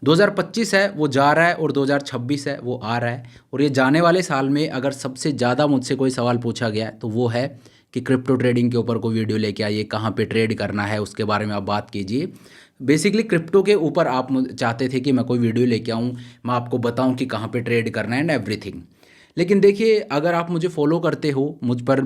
2025 है वो जा रहा है और 2026 है वो आ रहा है। और ये जाने वाले साल में अगर सबसे ज़्यादा मुझसे कोई सवाल पूछा गया है तो वो है कि क्रिप्टो ट्रेडिंग के ऊपर कोई वीडियो लेके आइए, कहाँ पे ट्रेड करना है उसके बारे में आप बात कीजिए। बेसिकली क्रिप्टो के ऊपर आप चाहते थे कि मैं कोई वीडियो लेके आऊँ, मैं आपको बताऊँ कि कहाँ पे ट्रेड करना है एंड एवरीथिंग। लेकिन देखिए, अगर आप मुझे फॉलो करते हो, मुझ पर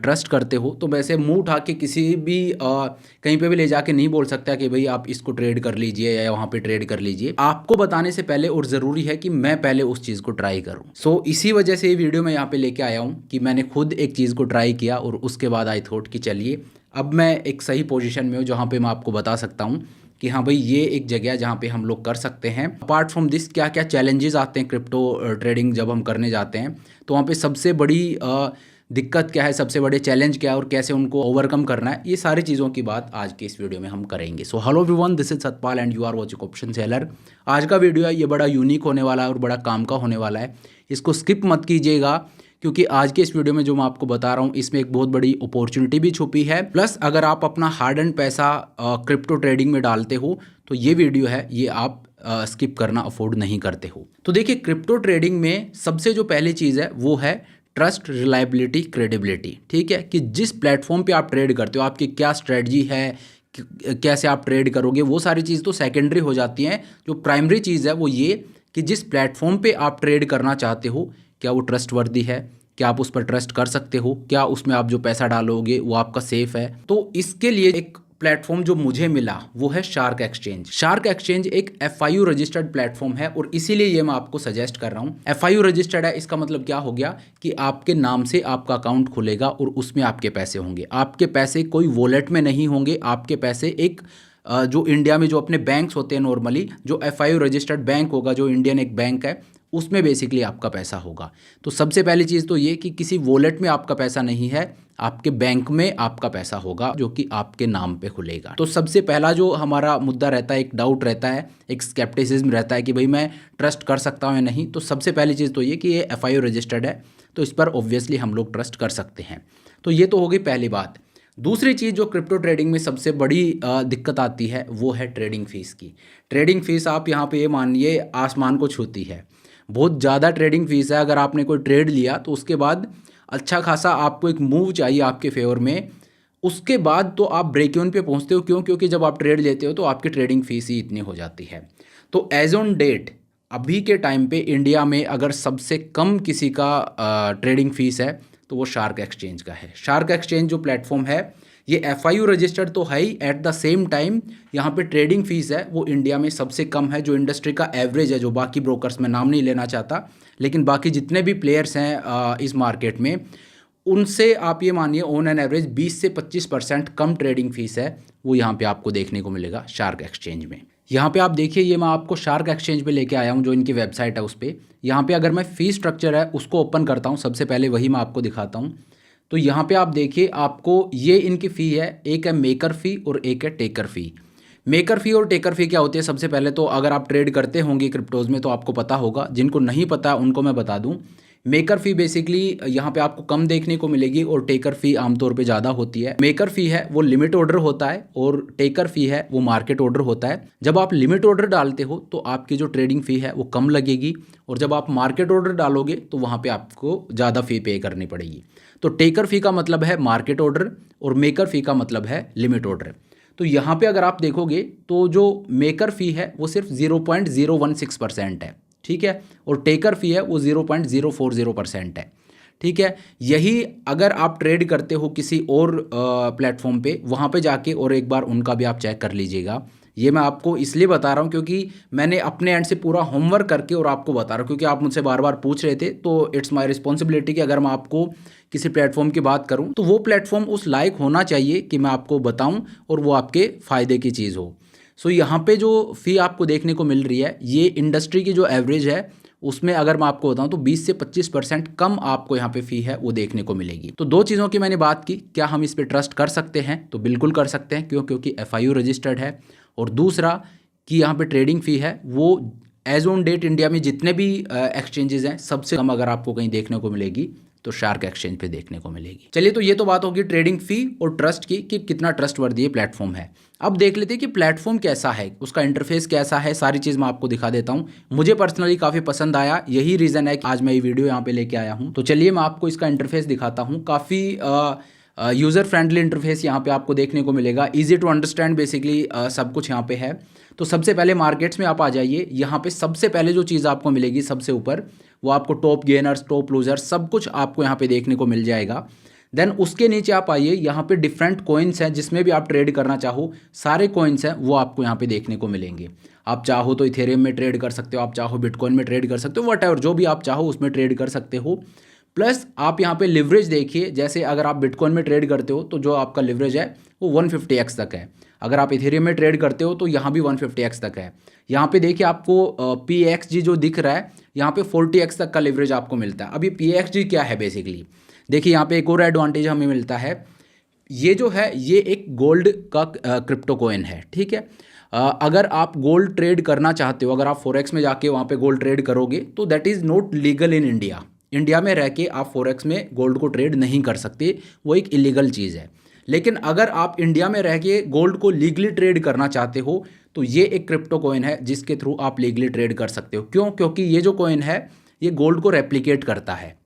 ट्रस्ट करते हो, तो वैसे मुंह उठा के किसी भी कहीं पे भी ले जाके नहीं बोल सकता कि भाई आप इसको ट्रेड कर लीजिए या वहाँ पे ट्रेड कर लीजिए। आपको बताने से पहले और ज़रूरी है कि मैं पहले उस चीज़ को ट्राई करूँ। सो इसी वजह से ये वीडियो मैं यहाँ पे लेके आया हूँ कि मैंने खुद एक चीज़ को ट्राई किया और उसके बाद आई थॉट कि चलिए अब मैं एक सही पोजीशन में हूँ जहाँ पे मैं आपको बता सकता हूँ कि हाँ भाई ये एक जगह है जहाँ पे हम लोग कर सकते हैं। अपार्ट फ्रॉम दिस क्या क्या चैलेंजेस आते हैं क्रिप्टो ट्रेडिंग जब हम करने जाते हैं, तो वहाँ पे सबसे बड़ी दिक्कत क्या है, सबसे बड़े चैलेंज क्या है और कैसे उनको ओवरकम करना है, ये सारी चीज़ों की बात आज के इस वीडियो में हम करेंगे। So hello everyone, this is Satpal and you are watching option seller. आज का वीडियो है ये बड़ा यूनिक होने वाला है और बड़ा काम का होने वाला है, इसको स्किप मत कीजिएगा क्योंकि आज के इस वीडियो में जो मैं आपको बता रहा हूँ इसमें एक बहुत बड़ी अपॉर्चुनिटी भी छुपी है। प्लस अगर आप अपना हार्ड एंड पैसा क्रिप्टो ट्रेडिंग में डालते हो तो ये वीडियो है ये आप स्किप करना अफोर्ड नहीं करते हो। तो देखिए, क्रिप्टो ट्रेडिंग में सबसे जो पहली चीज़ है वो है ट्रस्ट, रिलायबिलिटी, क्रेडिबिलिटी। ठीक है, कि जिस प्लेटफॉर्म पे आप ट्रेड करते हो आपकी क्या स्ट्रेटजी है, कैसे आप ट्रेड करोगे, वो सारी चीज़ तो सेकेंडरी हो जाती हैं। जो प्राइमरी चीज़ है वो ये कि जिस प्लेटफॉर्म पे आप ट्रेड करना चाहते हो क्या वो ट्रस्टवर्दी है, क्या आप उस पर ट्रस्ट कर सकते हो, क्या उसमें आप जो पैसा डालोगे वो आपका सेफ है। तो इसके लिए एक प्लेटफॉर्म जो मुझे मिला वो है शार्क एक्सचेंज। शार्क एक्सचेंज एक FIU रजिस्टर्ड प्लेटफॉर्म है और इसीलिए ये मैं आपको सजेस्ट कर रहा हूँ। FIU रजिस्टर्ड है, इसका मतलब क्या हो गया कि आपके नाम से आपका अकाउंट खुलेगा और उसमें आपके पैसे होंगे। आपके पैसे कोई वॉलेट में नहीं होंगे, आपके पैसे एक जो इंडिया में जो अपने बैंक्स होते हैं नॉर्मली, जो FIU रजिस्टर्ड बैंक होगा, जो इंडियन एक बैंक है, उसमें बेसिकली आपका पैसा होगा। तो सबसे पहली चीज़ तो ये कि किसी वॉलेट में आपका पैसा नहीं है, आपके बैंक में आपका पैसा होगा जो कि आपके नाम पे खुलेगा। तो सबसे पहला जो हमारा मुद्दा रहता है, एक डाउट रहता है, एक स्केप्टिसिज्म रहता है कि भाई मैं ट्रस्ट कर सकता हूँ या नहीं। तो सबसे पहली चीज़ तो ये कि ये FIU रजिस्टर्ड है तो इस पर ऑब्वियसली हम लोग ट्रस्ट कर सकते हैं। तो ये तो हो गई पहली बात। दूसरी चीज़ जो क्रिप्टो ट्रेडिंग में सबसे बड़ी दिक्कत आती है वो है ट्रेडिंग फीस की। ट्रेडिंग फीस आप यहाँ पे ये मानिए आसमान को छूती है, बहुत ज़्यादा ट्रेडिंग फीस है। अगर आपने कोई ट्रेड लिया तो उसके बाद अच्छा खासा आपको एक मूव चाहिए आपके फेवर में, उसके बाद तो आप ब्रेक इवन पे पहुँचते हो। क्यों? क्योंकि जब आप ट्रेड लेते हो तो आपकी ट्रेडिंग फीस ही इतनी हो जाती है। तो एज ऑन डेट अभी के टाइम पे इंडिया में अगर सबसे कम किसी का ट्रेडिंग फीस है तो वो शार्क एक्सचेंज का है। शार्क एक्सचेंज जो प्लेटफॉर्म है ये FIU रजिस्टर्ड तो है ही, एट द सेम टाइम यहाँ पे ट्रेडिंग फीस है वो इंडिया में सबसे कम है। जो इंडस्ट्री का एवरेज है, जो बाकी ब्रोकर्स में नाम नहीं लेना चाहता, लेकिन बाकी जितने भी प्लेयर्स हैं इस मार्केट में, उनसे आप ये मानिए ऑन एन एवरेज 20 से 25% कम ट्रेडिंग फीस है वो यहाँ पे आपको देखने को मिलेगा शार्क एक्सचेंज में। यहाँ पे आप देखिए, ये मैं आपको शार्क एक्सचेंज पे लेके आया हूँ, जो इनकी वेबसाइट है उस पर। यहाँ पे अगर मैं फ़ी स्ट्रक्चर है उसको ओपन करता हूँ, सबसे पहले वही मैं आपको दिखाता हूँ। तो यहाँ पे आप देखिए, आपको ये इनकी फ़ी है, एक है मेकर फ़ी और एक है टेकर फ़ी। मेकर फ़ी और टेकर फ़ी क्या होती है? सबसे पहले तो अगर आप ट्रेड करते होंगे क्रिप्टोज़ में तो आपको पता होगा, जिनको नहीं पता उनको मैं बता दूं। मेकर फ़ी बेसिकली यहाँ पे आपको कम देखने को मिलेगी और टेकर फ़ी आमतौर पे ज़्यादा होती है। मेकर फ़ी है वो लिमिट ऑर्डर होता है और टेकर फ़ी है वो मार्केट ऑर्डर होता है। जब आप लिमिट ऑर्डर डालते हो तो आपकी जो ट्रेडिंग फ़ी है वो कम लगेगी और जब आप मार्केट ऑर्डर डालोगे तो वहाँ पर आपको ज़्यादा फ़ी पे करनी पड़ेगी। तो टेकर फ़ी का मतलब है मार्केट ऑर्डर और मेकर फ़ी का मतलब है लिमिट ऑर्डर। तो यहाँ पे अगर आप देखोगे तो जो मेकर फ़ी है वो सिर्फ 0.016% है, ठीक है, और टेकर फ़ी है वो 0.040% है, ठीक है। यही अगर आप ट्रेड करते हो किसी और प्लेटफॉर्म पे, वहाँ पे जाके और एक बार उनका भी आप चेक कर लीजिएगा। ये मैं आपको इसलिए बता रहा हूँ क्योंकि मैंने अपने एंड से पूरा होमवर्क करके और आपको बता रहा हूँ, क्योंकि आप मुझसे बार बार पूछ रहे थे। तो इट्स माय रिस्पॉन्सिबिलिटी कि अगर मैं आपको किसी प्लेटफॉर्म की बात करूँ तो वो प्लेटफॉर्म उस लायक होना चाहिए कि मैं आपको बताऊँ और वो आपके फ़ायदे की चीज़ हो। सो यहाँ पे जो फ़ी आपको देखने को मिल रही है ये इंडस्ट्री की जो एवरेज है उसमें अगर मैं आपको बताऊं तो 20 से 25% कम आपको यहाँ पे फ़ी है वो देखने को मिलेगी। तो दो चीज़ों की मैंने बात की, क्या हम इस पे ट्रस्ट कर सकते हैं? तो बिल्कुल कर सकते हैं। क्यों? क्योंकि FIU रजिस्टर्ड है। और दूसरा कि यहाँ पे ट्रेडिंग फ़ी है वो एज ऑन डेट इंडिया में जितने भी एक्सचेंजेस हैं सबसे कम अगर आपको कहीं देखने को मिलेगी तो शार्क एक्सचेंज पे देखने को मिलेगी। चलिए, तो ये तो बात होगी ट्रेडिंग फ़ी और ट्रस्ट की कि कितना ट्रस्टवर्दी ये प्लेटफॉर्म है। अब देख लेते हैं कि प्लेटफॉर्म कैसा है, उसका इंटरफेस कैसा है, सारी चीज़ मैं आपको दिखा देता हूँ। मुझे पर्सनली काफ़ी पसंद आया, यही रीज़न है कि आज मैं ये वीडियो यहाँ पे लेके आया हूँ। तो चलिए मैं आपको इसका इंटरफेस दिखाता हूँ। काफ़ी यूज़र फ्रेंडली इंटरफेस यहाँ पे आपको देखने को मिलेगा, ईजी टू अंडरस्टैंड बेसिकली सब कुछ यहाँ पे है। तो सबसे पहले मार्केट्स में आप आ जाइए। यहाँ पे सबसे पहले जो चीज़ आपको मिलेगी सबसे ऊपर, वो आपको टॉप गेनर्स, टॉप लूजर्स, सब कुछ आपको यहाँ पे देखने को मिल जाएगा। देन उसके नीचे आप आइए, यहाँ पे डिफरेंट कॉइन्स हैं, जिसमें भी आप ट्रेड करना चाहो सारे कॉइन्स हैं वो आपको यहाँ पे देखने को मिलेंगे। आप चाहो तो इथेरियम में ट्रेड कर सकते हो, आप चाहो बिटकॉइन में ट्रेड कर सकते हो, व्हाटएवर जो भी आप चाहो उसमें ट्रेड कर सकते हो। प्लस आप यहाँ पे लिवरेज देखिए, जैसे अगर आप बिटकॉइन में ट्रेड करते हो तो जो आपका लिवरेज है वो 150x तक है। अगर आप इथेरियम में ट्रेड करते हो तो यहाँ भी 150x तक है। यहाँ पे देखिए आपको PXG जो दिख रहा है, यहाँ पे 40x तक का लिवरेज आपको मिलता है। अब ये PXG क्या है बेसिकली, देखिए यहाँ पे एक और एडवांटेज हमें मिलता है। ये जो है ये एक गोल्ड का क्रिप्टो कॉइन है, ठीक है। अगर आप गोल्ड ट्रेड करना चाहते हो, अगर आप फॉरेक्स में जाके वहाँ पे गोल्ड ट्रेड करोगे तो that is not legal in India. India में रह के आप फॉरेक्स में गोल्ड को ट्रेड नहीं कर सकते, वो एक इलीगल चीज़ है। लेकिन अगर आप इंडिया में रह के गोल्ड को लीगली ट्रेड करना चाहते हो तो ये एक क्रिप्टो कॉइन है जिसके थ्रू आप लीगली ट्रेड कर सकते हो। क्यों? क्योंकि ये जो कॉइन है ये गोल्ड को रेप्लिकेट करता है,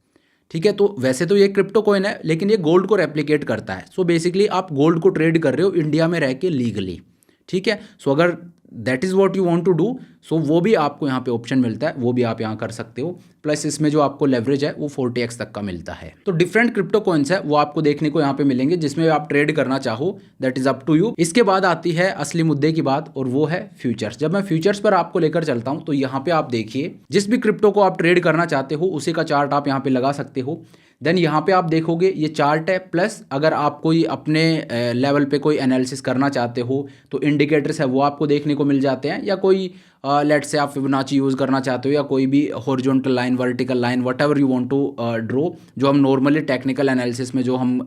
ठीक है। तो वैसे तो ये क्रिप्टो कॉइन है लेकिन ये गोल्ड को रेप्लिकेट करता है। सो बेसिकली आप गोल्ड को ट्रेड कर रहे हो इंडिया में रह के लीगली, ठीक है। सो अगर that is what you want to do, so वो भी आपको यहाँ पे ऑप्शन मिलता है, वो भी आप यहाँ कर सकते हो। प्लस इसमें जो आपको लेवरेज है वो 40x तक का मिलता है। तो डिफरेंट क्रिप्टो कॉइन्स है वो आपको देखने को यहाँ पे मिलेंगे, जिसमें आप ट्रेड करना चाहो that is up to you. इसके बाद आती है असली मुद्दे की बात, और वो है फ्यूचर्स। जब मैं फ्यूचर्स पर आपको लेकर चलता हूँ तो यहाँ पे आप देखिए, जिस भी क्रिप्टो को आप ट्रेड करना चाहते हो उसी का चार्ट आप यहाँ पे लगा सकते हो। देन यहाँ पे आप देखोगे ये चार्ट है, प्लस अगर आप कोई अपने लेवल पे कोई एनालिसिस करना चाहते हो तो इंडिकेटर्स है वो आपको देखने को मिल जाते हैं। या कोई लेट से आप फिबोनाची यूज़ करना चाहते हो, या कोई भी horizontal line, vertical line, whatever you want to draw, जो हम नॉर्मली टेक्निकल एनालिसिस में जो हम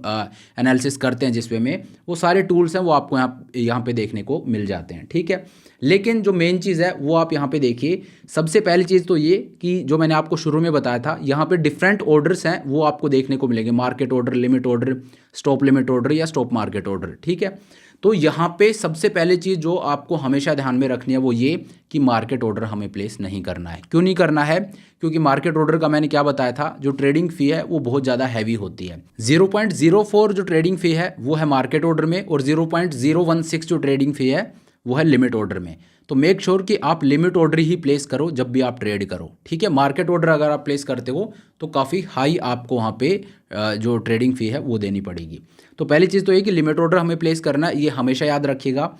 एनालिसिस करते हैं जिस वे में, वो सारे टूल्स हैं वो आपको यहाँ पे देखने को मिल जाते हैं, ठीक है। लेकिन जो मेन चीज़ है वो आप यहाँ पे देखिए। सबसे पहली चीज़ तो ये कि जो मैंने आपको शुरू में बताया था, यहाँ पे डिफरेंट ऑर्डर्स हैं वो आपको देखने को मिलेंगे। Market order, limit order, stop limit order या स्टॉप मार्केट ऑर्डर, ठीक है। तो यहाँ पे सबसे पहले चीज़ जो आपको हमेशा ध्यान में रखनी है वो ये कि मार्केट ऑर्डर हमें प्लेस नहीं करना है। क्यों नहीं करना है? क्योंकि मार्केट ऑर्डर का मैंने क्या बताया था, जो ट्रेडिंग फ़ी है वो बहुत ज़्यादा हैवी होती है। 0.04 जो ट्रेडिंग फ़ी है वो है मार्केट ऑर्डर में, और 0.016 जो ट्रेडिंग फ़ी है वो है लिमिट ऑर्डर में। तो मेक श्योर कि आप लिमिट ऑर्डर ही प्लेस करो जब भी आप ट्रेड करो, ठीक है। मार्केट ऑर्डर अगर आप प्लेस करते हो तो काफ़ी हाई आपको वहाँ पे जो ट्रेडिंग फ़ी है वो देनी पड़ेगी। तो पहली चीज़ तो ये कि लिमिट ऑर्डर हमें प्लेस करना है, ये हमेशा याद रखिएगा।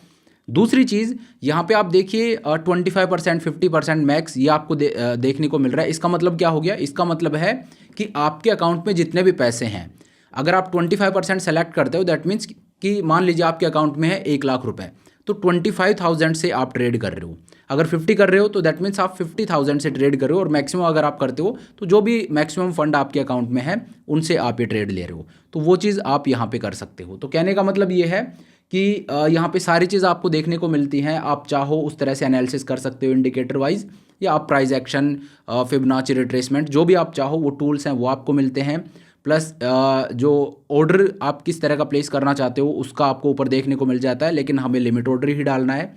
दूसरी चीज़ यहाँ पे आप देखिए 25%, 50% मैक्स ये आपको देखने को मिल रहा है। इसका मतलब क्या हो गया? इसका मतलब है कि आपके अकाउंट में जितने भी पैसे हैं, अगर आप 25% सेलेक्ट करते हो, दैट मीन्स कि मान लीजिए आपके अकाउंट में है 1 लाख रुपए, तो 25,000 से आप ट्रेड कर रहे हो। अगर 50 कर रहे हो तो दैट मीन्स आप 50,000 से ट्रेड कर रहे हो, और मैक्सिमम अगर आप करते हो तो जो भी मैक्सिमम फंड आपके अकाउंट में है उनसे आप ये ट्रेड ले रहे हो, तो वो चीज़ आप यहाँ पे कर सकते हो। तो कहने का मतलब ये है कि यहाँ पे सारी चीज़ आपको देखने को मिलती हैं। आप चाहो उस तरह से एनालिसिस कर सकते हो इंडिकेटर वाइज, या आप प्राइस एक्शन, फिबोनाची रिट्रेसमेंट, जो भी आप चाहो वो टूल्स हैं वो आपको मिलते हैं। प्लस जो ऑर्डर आप किस तरह का प्लेस करना चाहते हो उसका आपको ऊपर देखने को मिल जाता है, लेकिन हमें लिमिट ऑर्डर ही डालना है।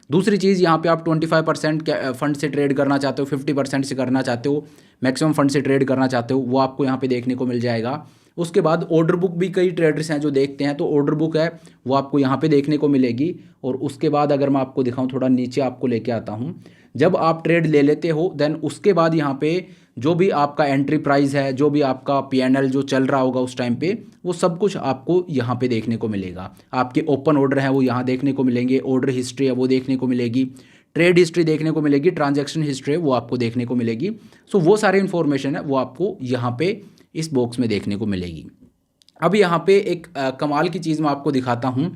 दूसरी चीज़, यहाँ पे आप 25% फंड से ट्रेड करना चाहते हो, 50% से करना चाहते हो, मैक्सिमम फंड से ट्रेड करना चाहते हो, वो आपको यहाँ पे देखने को मिल जाएगा। उसके बाद ऑर्डर बुक भी कई ट्रेडर्स हैं जो देखते हैं, तो ऑर्डर बुक है वो आपको यहाँ पे देखने को मिलेगी। और उसके बाद अगर मैं आपको दिखाऊँ, थोड़ा नीचे आपको लेके आता हूँ, जब आप ट्रेड ले लेते हो देन उसके बाद यहाँ पे जो भी आपका एंट्री प्राइस है, जो भी आपका PNL जो चल रहा होगा उस टाइम पे, वो सब कुछ आपको यहाँ पे देखने को मिलेगा। आपके ओपन ऑर्डर हैं वो यहाँ देखने को मिलेंगे, ऑर्डर हिस्ट्री है वो देखने को मिलेगी, ट्रेड हिस्ट्री देखने को मिलेगी, ट्रांजैक्शन हिस्ट्री है वो आपको देखने को मिलेगी। सो वो सारी इन्फॉर्मेशन है वो आपको यहाँ पे इस बॉक्स में देखने को मिलेगी। अब यहाँ पे एक कमाल की चीज़ मैं आपको दिखाता हूँ।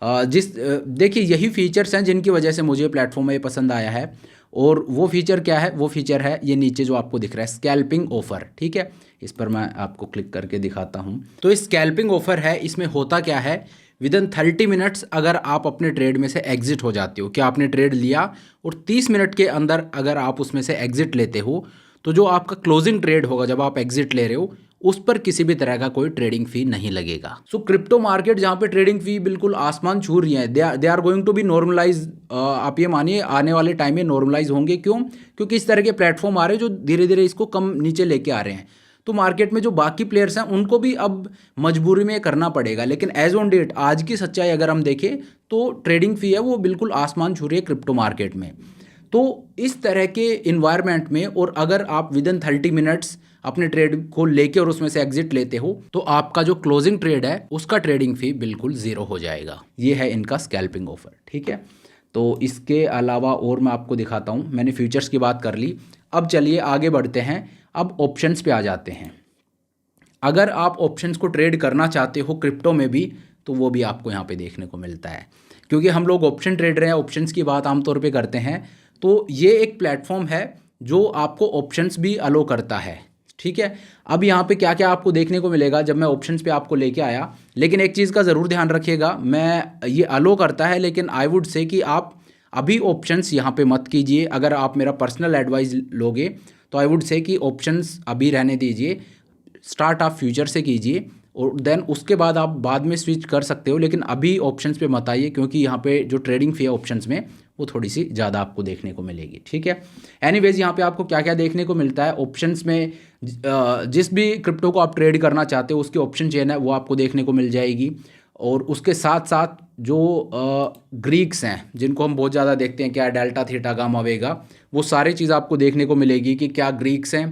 देखिए यही फीचर्स हैं जिनकी वजह से मुझे प्लेटफॉर्म में पसंद आया है। और वो फीचर क्या है? वो फीचर है ये नीचे जो आपको दिख रहा है, स्कैल्पिंग ऑफर, ठीक है। इस पर मैं आपको क्लिक करके दिखाता हूँ। तो इस स्कैल्पिंग ऑफर है, इसमें होता क्या है, विदिन 30 मिनट्स अगर आप अपने ट्रेड में से एग्जिट हो जाते हो, कि आपने ट्रेड लिया और 30 मिनट के अंदर अगर आप उसमें से एग्जिट लेते हो, तो जो आपका क्लोजिंग ट्रेड होगा जब आप एग्जिट ले रहे हो, उस पर किसी भी तरह का कोई ट्रेडिंग फी नहीं लगेगा। सो क्रिप्टो मार्केट जहाँ पे ट्रेडिंग फी बिल्कुल आसमान छू रही है, they are going to be normalize. आप ये मानिए आने वाले टाइम में नॉर्मलाइज होंगे। क्यों? क्योंकि इस तरह के प्लेटफॉर्म आ रहे हैं जो धीरे धीरे इसको कम नीचे लेके आ रहे हैं। तो मार्केट में जो बाकी प्लेयर्स हैं उनको भी अब मजबूरी में करना पड़ेगा। लेकिन एज ऑन डेट आज की सच्चाई अगर हम देखें तो ट्रेडिंग फी है वो बिल्कुल आसमान छू रही है क्रिप्टो मार्केट में। तो इस तरह के इन्वायरमेंट में और अगर आप विद इन 30 मिनट्स अपने ट्रेड को लेके और उसमें से एग्जिट लेते हो तो आपका जो क्लोजिंग ट्रेड है उसका ट्रेडिंग फी बिल्कुल ज़ीरो हो जाएगा। ये है इनका स्कैल्पिंग ऑफर। ठीक है, तो इसके अलावा और मैं आपको दिखाता हूँ। मैंने फ्यूचर्स की बात कर ली, अब चलिए आगे बढ़ते हैं। अब ऑप्शंस पे आ जाते हैं। अगर आप ऑप्शंस को ट्रेड करना चाहते हो क्रिप्टो में भी तो वो भी आपको यहाँ पे देखने को मिलता है। क्योंकि हम लोग ऑप्शन ट्रेडर हैं, ऑप्शंस की बात आमतौर पे करते हैं। तो ये एक प्लेटफॉर्म है जो आपको ऑप्शंस भी अलो करता है। ठीक है, अब यहाँ पे क्या क्या आपको देखने को मिलेगा जब मैं ऑप्शंस पे आपको लेके आया। लेकिन एक चीज़ का ज़रूर ध्यान रखिएगा, मैं ये अलो करता है लेकिन आई वुड से कि आप अभी ऑप्शंस यहाँ पे मत कीजिए। अगर आप मेरा पर्सनल एडवाइस लोगे तो आई वुड से कि ऑप्शंस अभी रहने दीजिए, स्टार्ट आप फ्यूचर से कीजिए और देन उसके बाद आप बाद में स्विच कर सकते हो। लेकिन अभी ऑप्शंस पे मत आइए क्योंकि यहाँ पे जो ट्रेडिंग फी है ऑप्शंस में वो थोड़ी सी ज़्यादा आपको देखने को मिलेगी। ठीक है, एनीवेज यहाँ पे आपको क्या क्या देखने को मिलता है ऑप्शंस में, जिस भी क्रिप्टो को आप ट्रेड करना चाहते हो उसकी ऑप्शन चेन है वो आपको देखने को मिल जाएगी। और उसके साथ साथ जो ग्रीक्स हैं जिनको हम बहुत ज़्यादा देखते हैं, क्या डेल्टा थीटा गामा वेगा, वो सारी चीज़ आपको देखने को मिलेगी कि क्या ग्रीक्स हैं,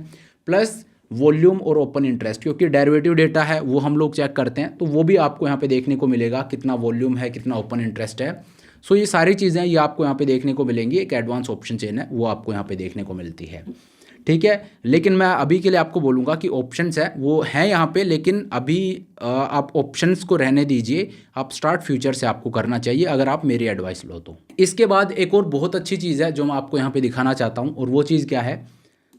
प्लस वॉल्यूम और ओपन इंटरेस्ट। क्योंकि डेरिवेटिव डेटा है वो हम लोग चेक करते हैं तो वो भी आपको यहाँ पे देखने को मिलेगा, कितना वॉल्यूम है, कितना ओपन इंटरेस्ट है। सो ये सारी चीज़ें ये आपको यहाँ पे देखने को मिलेंगी। एक एडवांस ऑप्शन चेन है वो आपको यहाँ पे देखने को मिलती है। ठीक है, लेकिन मैं अभी के लिए आपको बोलूँगा कि ऑप्शंस है वो हैं यहाँ पे, लेकिन अभी आप ऑप्शंस को रहने दीजिए। आप स्टार्ट फ्यूचर से आपको करना चाहिए अगर आप मेरी एडवाइस लो तो। इसके बाद एक और बहुत अच्छी चीज़ है जो मैं आपको यहाँ पे दिखाना चाहता हूँ, और वो चीज़ क्या है,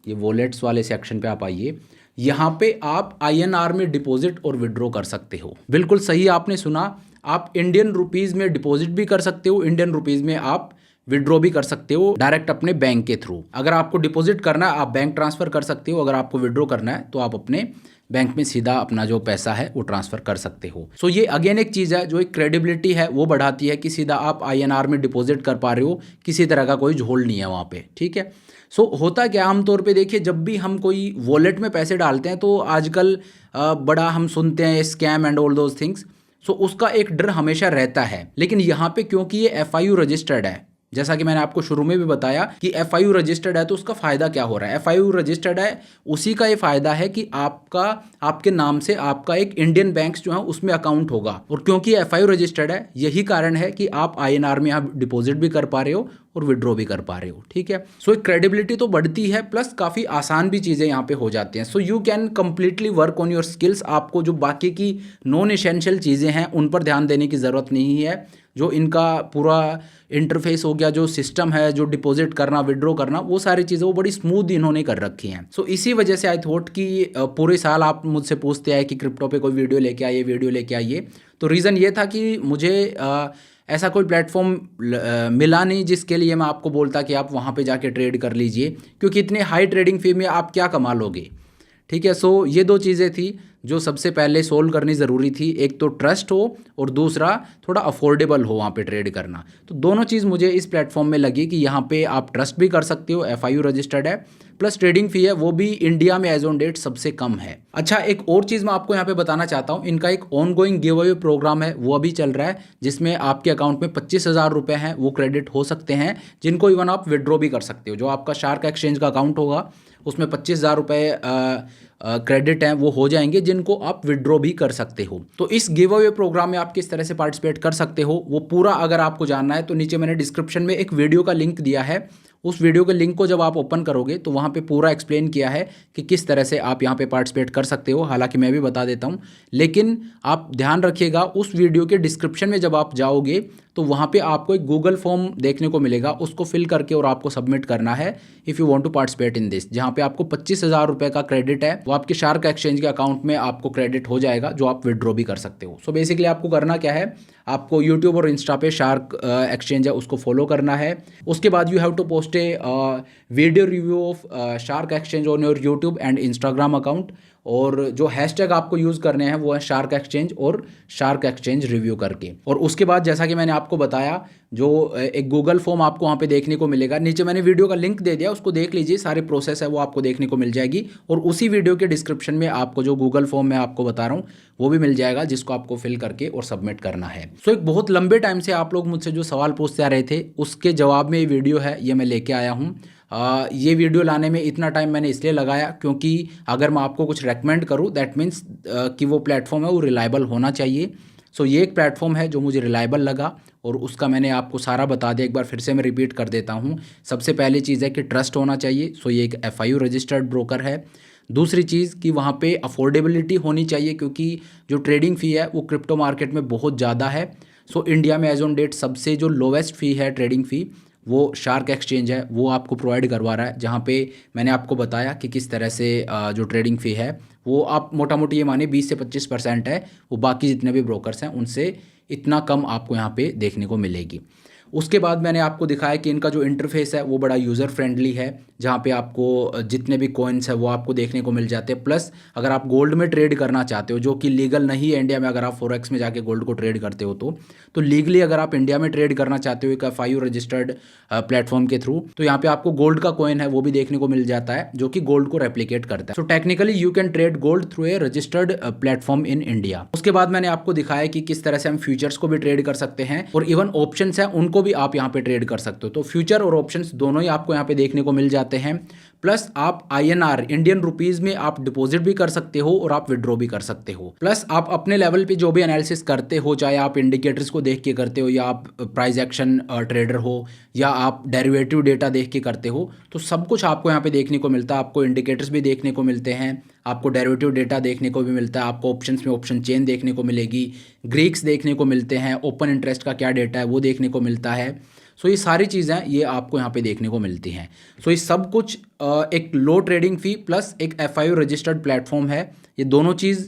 ये वॉलेट्स वाले सेक्शन पे आप आइए। यहाँ पे आप INR में डिपॉजिट और विड्रॉ कर सकते हो। बिल्कुल सही आपने सुना, आप इंडियन रुपीज़ में डिपॉजिट भी कर सकते हो, इंडियन रुपीज़ में आप विड्रॉ भी कर सकते हो डायरेक्ट अपने बैंक के थ्रू। अगर आपको डिपॉजिट करना है आप बैंक ट्रांसफ़र कर सकते हो, अगर आपको विड्रॉ करना है तो आप अपने बैंक में सीधा अपना जो पैसा है वो ट्रांसफ़र कर सकते हो। सो ये अगेन एक चीज़ है जो एक क्रेडिबिलिटी है वो बढ़ाती है कि सीधा आप INR में डिपॉजिट कर पा रहे हो, किसी तरह का कोई झोल नहीं है वहाँ पे। ठीक है, सो होता क्या आमतौर पे देखिए, जब भी हम कोई वॉलेट में पैसे डालते हैं तो आजकल बड़ा हम सुनते हैं scam and all those things. So उसका एक डर हमेशा रहता है। लेकिन यहाँ पे क्योंकि ये FIU रजिस्टर्ड है, जैसा कि मैंने आपको शुरू में भी बताया कि FIU रजिस्टर्ड है, तो उसका फ़ायदा क्या हो रहा है, FIU रजिस्टर्ड है उसी का ये फ़ायदा है कि आपके नाम से आपका एक इंडियन बैंक्स जो है उसमें अकाउंट होगा। और क्योंकि FIU रजिस्टर्ड है यही कारण है कि आप INR में यहाँ डिपॉजिट भी कर पा रहे हो और विड्रॉ भी कर पा रहे हो। ठीक है, सो एक क्रेडिबिलिटी तो बढ़ती है, प्लस काफ़ी आसान भी चीज़ें यहाँ पे हो जाती हैं। So you can completely work on your skills. आपको जो बाकी की नॉन एसेंशियल चीज़ें हैं उन पर ध्यान देने की ज़रूरत नहीं है। जो इनका पूरा इंटरफेस हो गया, जो सिस्टम है, जो डिपॉजिट करना, विड्रॉ करना, वो सारी चीज़ें वो बड़ी स्मूथ इन्होंने कर रखी हैं। सो इसी वजह से आई थॉट कि पूरे साल आप मुझसे पूछते हैं कि क्रिप्टो पे कोई वीडियो लेके आइए, वीडियो लेके आइए। तो रीज़न ये था कि मुझे ऐसा कोई प्लेटफॉर्म मिला नहीं जिसके लिए मैं आपको बोलता कि आप वहाँ पे जाके ट्रेड कर लीजिए, क्योंकि इतने हाई ट्रेडिंग फी में आप क्या कमा लोगे। ठीक है, सो ये दो चीज़ें थी जो सबसे पहले सोल्व करनी ज़रूरी थी। एक तो ट्रस्ट हो और दूसरा थोड़ा अफोर्डेबल हो वहाँ पे ट्रेड करना। तो दोनों चीज़ मुझे इस प्लेटफॉर्म में लगी कि यहाँ पे आप ट्रस्ट भी कर सकते हो, FIU रजिस्टर्ड है, प्लस ट्रेडिंग फ़ी है वो भी इंडिया में एज ऑन डेट सबसे कम है। अच्छा, एक और चीज़ मैं आपको यहाँ पे बताना चाहता हूँ, इनका एक ongoing giveaway program है वो अभी चल रहा है, जिसमें आपके अकाउंट में 25,000 रुपये हैं वो क्रेडिट हो सकते हैं, जिनको इवन आप विड्रॉ भी कर सकते हो। जो आपका शार्क एक्सचेंज का अकाउंट होगा उसमें 25,000 रुपये क्रेडिट हैं वो हो जाएंगे, जिनको आप विड्रॉ भी कर सकते हो। तो इस गिव अवे प्रोग्राम में आप किस तरह से पार्टिसिपेट कर सकते हो वो पूरा अगर आपको जानना है तो नीचे मैंने डिस्क्रिप्शन में एक वीडियो का लिंक दिया है। उस वीडियो के लिंक को जब आप ओपन करोगे तो वहाँ पे पूरा एक्सप्लेन किया है कि किस तरह से आप यहाँ पे पार्टिसिपेट कर सकते हो। हालांकि मैं भी बता देता हूँ, लेकिन आप ध्यान रखिएगा उस वीडियो के डिस्क्रिप्शन में जब आप जाओगे तो वहाँ पे आपको एक गूगल फॉर्म देखने को मिलेगा, उसको फिल करके और आपको सबमिट करना है if you want to participate in this, जहाँ पे आपको 25,000 रुपये का क्रेडिट है वो आपके शार्क एक्सचेंज के अकाउंट में आपको क्रेडिट हो जाएगा, जो आप विड्रॉ भी कर सकते हो। सो बेसिकली आपको करना क्या है, आपको यूट्यूब और इंस्टा पे शार्क एक्सचेंज है उसको फॉलो करना है। उसके बाद you have to post a video review of Shark Exchange on your YouTube and Instagram account. और जो हैशटैग आपको यूज़ करने हैं वो है शार्क एक्सचेंज और शार्क एक्सचेंज रिव्यू करके। और उसके बाद जैसा कि मैंने आपको बताया, जो एक गूगल फॉर्म आपको वहाँ पे देखने को मिलेगा, नीचे मैंने वीडियो का लिंक दे दिया, उसको देख लीजिए, सारी प्रोसेस है वो आपको देखने को मिल जाएगी। और उसी वीडियो के डिस्क्रिप्शन में आपको जो गूगल फॉर्म मैं आपको बता रहा हूँ वो भी मिल जाएगा, जिसको आपको फिल करके और सबमिट करना है। सो एक बहुत लंबे टाइम से आप लोग मुझसे जो सवाल पूछते आ रहे थे उसके जवाब में ये वीडियो है, ये मैं लेके आया हूँ। ये वीडियो लाने में इतना टाइम मैंने इसलिए लगाया क्योंकि अगर मैं आपको कुछ रेकमेंड करूँ दैट मीन्स कि वो प्लेटफॉर्म है वो रिलायबल होना चाहिए। सो ये एक प्लेटफॉर्म है जो मुझे रिलायबल लगा और उसका मैंने आपको सारा बता दिया। एक बार फिर से मैं रिपीट कर देता हूँ। सबसे पहली चीज़ है कि ट्रस्ट होना चाहिए। सो ये एक FIU रजिस्टर्ड ब्रोकर है। दूसरी चीज़ कि वहाँ पे अफोर्डेबिलिटी होनी चाहिए, क्योंकि जो ट्रेडिंग फ़ी है वो क्रिप्टो मार्केट में बहुत ज़्यादा है। सो इंडिया में एज ऑन डेट सबसे जो लोवेस्ट फ़ी है ट्रेडिंग फ़ी वो शार्क एक्सचेंज है, वो आपको प्रोवाइड करवा रहा है, जहाँ पे मैंने आपको बताया कि किस तरह से जो ट्रेडिंग फ़ी है वो आप मोटा मोटी ये माने 20 से 25% है, वो बाकी जितने भी ब्रोकर्स हैं उनसे इतना कम आपको यहाँ पे देखने को मिलेगी। उसके बाद मैंने आपको दिखाया कि इनका जो इंटरफेस है वो बड़ा यूज़र फ्रेंडली है, जहाँ पे आपको जितने भी कॉइन्स है वो आपको देखने को मिल जाते हैं। प्लस अगर आप गोल्ड में ट्रेड करना चाहते हो, जो कि लीगल नहीं है इंडिया में, अगर आप फॉरेक्स में जाके गोल्ड को ट्रेड करते हो तो लीगली अगर आप इंडिया में ट्रेड करना चाहते हो एक FIU रजिस्टर्ड प्लेटफॉर्म के थ्रू, तो यहाँ पे आपको गोल्ड का कॉइन है वो भी देखने को मिल जाता है, जो कि गोल्ड को रेप्लिकेट करता है। So technically you can trade gold through a registered platform in India. उसके बाद मैंने आपको दिखाया कि किस तरह से हम फ्यूचर्स को भी ट्रेड कर सकते हैं और इवन ऑप्शंस हैं उनको भी आप यहाँ पे ट्रेड कर सकते हो। तो फ्यूचर और ऑप्शंस दोनों ही आपको यहाँ पे देखने को मिल जाते हैं। प्लस आप INR इंडियन रुपीज में आप डिपॉजिट भी कर सकते हो और आप विड्रॉ भी कर सकते हो। प्लस आप अपने लेवल पे जो भी एनालिसिस करते हो, चाहे आप इंडिकेटर्स को देख के करते हो या आप प्राइस एक्शन ट्रेडर हो या आप डेरिवेटिव डेटा देख के करते हो, तो सब कुछ आपको यहाँ पे देखने को मिलता है। आपको इंडिकेटर्स भी देखने को मिलते हैं, आपको डेरिवेटिव डेटा देखने को भी मिलता है, आपको ऑप्शंस में ऑप्शन चेन देखने को मिलेगी, ग्रीक्स देखने को मिलते हैं, ओपन इंटरेस्ट का क्या डेटा है वो देखने को मिलता है। सो ये सारी चीज़ें ये आपको यहाँ पे देखने को मिलती हैं। सो ये सब कुछ एक लो ट्रेडिंग फ़ी प्लस एक FIU रजिस्टर्ड प्लेटफॉर्म है। ये दोनों चीज़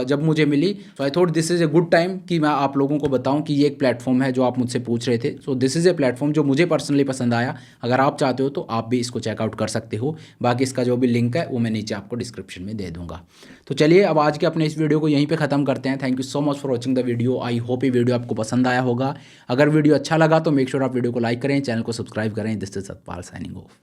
जब मुझे मिली तो I thought this is a good time कि मैं आप लोगों को बताऊं कि ये एक प्लेटफॉर्म है जो आप मुझसे पूछ रहे थे। So this is a platform जो मुझे पर्सनली पसंद आया। अगर आप चाहते हो तो आप भी इसको चेकआउट कर सकते हो। बाकी इसका जो भी लिंक है वो मैं नीचे आपको डिस्क्रिप्शन में दे दूँगा। तो चलिए अब आज के अपने इस वीडियो को यहीं पर ख़त्म करते हैं। Thank you so much for watching the video. I hope ये वीडियो आपको पसंद आया होगा। अगर वीडियो अच्छा लगा तो मेक श्योर आप वीडियो को लाइक करें, चैनल को सब्सक्राइब करें। This is Satpal signing off.